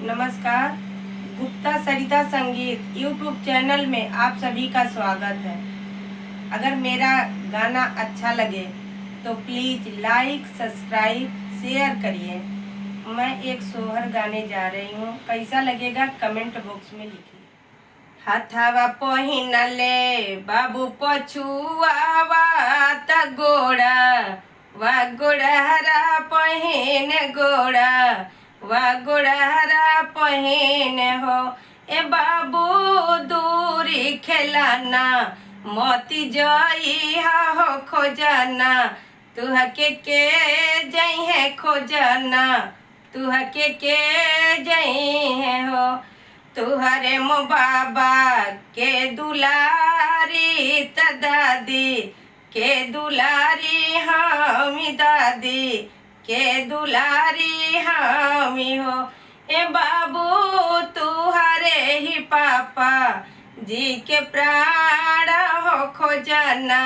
नमस्कार। गुप्ता सरिता संगीत YouTube channel में आप सभी का स्वागत है। अगर मेरा गाना अच्छा लगे तो प्लीज़ लाइक सब्सक्राइब शेयर करिए। मैं एक सोहर गाने जा रही हूँ, कैसा लगेगा कमेंट बॉक्स में लिखिए। हाथावा पहिनले बाबू पछुआवा त गोड़ा वा गोड़हरा पहिन गोड़ा वा गोड़हरा पहिन हो। ए बाबू दूरी खेलाना मोती जई हो खोजना तुहके के जई है खोजना तुहके के जई है हो। तुहरे मो बाबा के दुलारी त दादी के दुलारी हमी दादी के दुलारी हमी हो। ए बाबू तुहरे ही पापा जी के प्राण हो खोजना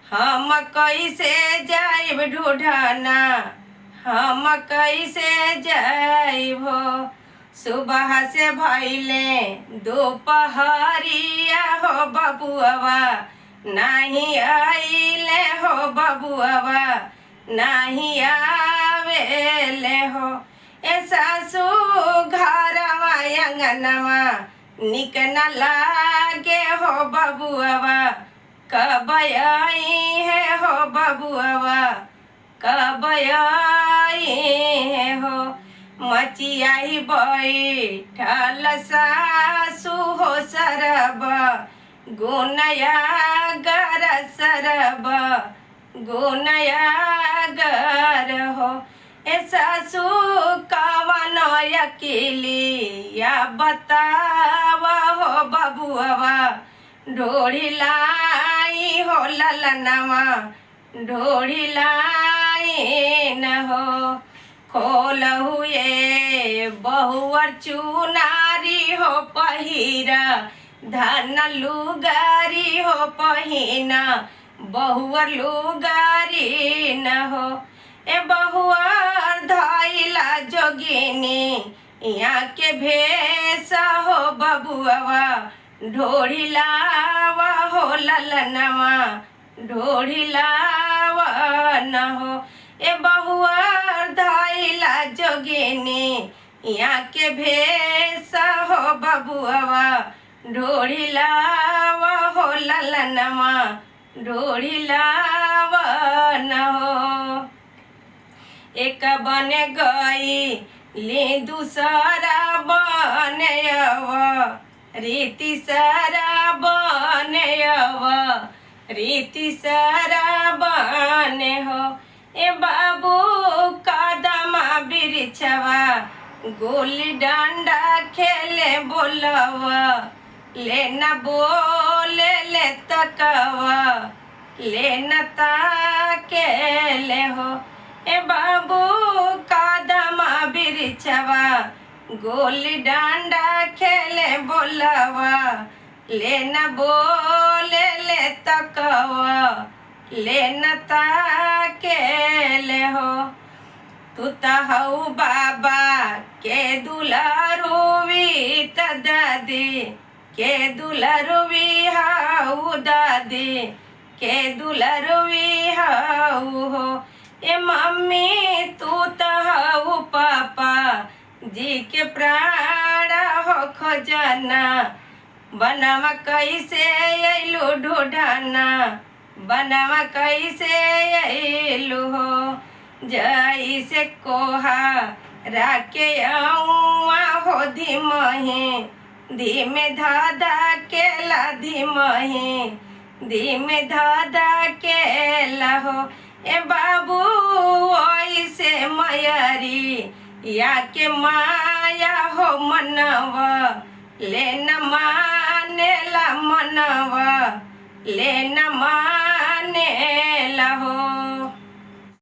हम कैसे जाइब ढूढ़ना हम कैसे जाइब हो। सुबह से भइले दोपहरिया हो बबुआवा नहीं आइले हो बबुआवा नहीं आवेले हो। ए सासू घरवा अंगनवा निक न लागे हो बबुआवा कब आई है हो बबुआवा कब आई है हो। मचिया ही बैठल सासू हो सरब गुनया गर सरब गुनया गर हो। ए सासू कवन अकेली या बतावा हो बबुआवा ढोड़ी लाई हो ललनवा ढोड़ी लाई न हो। खोल हुए बहुअर चुनारी हो पहिरा धन लुगारी हो पहिना बहुअर लुगारी न हो। ए बहुअर धैला जोगिनी यहाँ के भेष हो बबुआवा ढोड़ी लावा हो ललनवा ढोड़ी लावा न हो। ए बहुअर धैला जोगिनी यहाँ के भेष हो बबुआवा ढोड़ी लावा हो ललनवा ढोड़ी लावा न हो। एक बन गई ले दूसरा बनयव रीति सारा बनयव रीति सारा बने हो। ए बाबू कदमा बिरछवा गोली डंडा खेले बोलवा लेना बोले ले तकवा लेना ताकेले हो। ए बाबू कदमा बिरछवा गोली डंडा खेले बोलवा लेना बोले ले तकवा लेना ताकेले हो। तू त हऊ बाबा के दुलारुवी त दादी के दुलारुवी हऊ दादी के दुलारुवी हऊ हो। ए मम्मी तू त हऊ पापा जी के प्राण हो खोजना बनवा कैसे अइलू ढूढ़ना बनवा कैसे अइलू हो। जैसे कोहा राके आऊआ हो धीमही धीमे धादा केला धीमही धीमे धादा केला हो। ए बाबू ऐसे मयरी या के माया हो मनवा लेना मानेला मनवा लेना मानेला हो।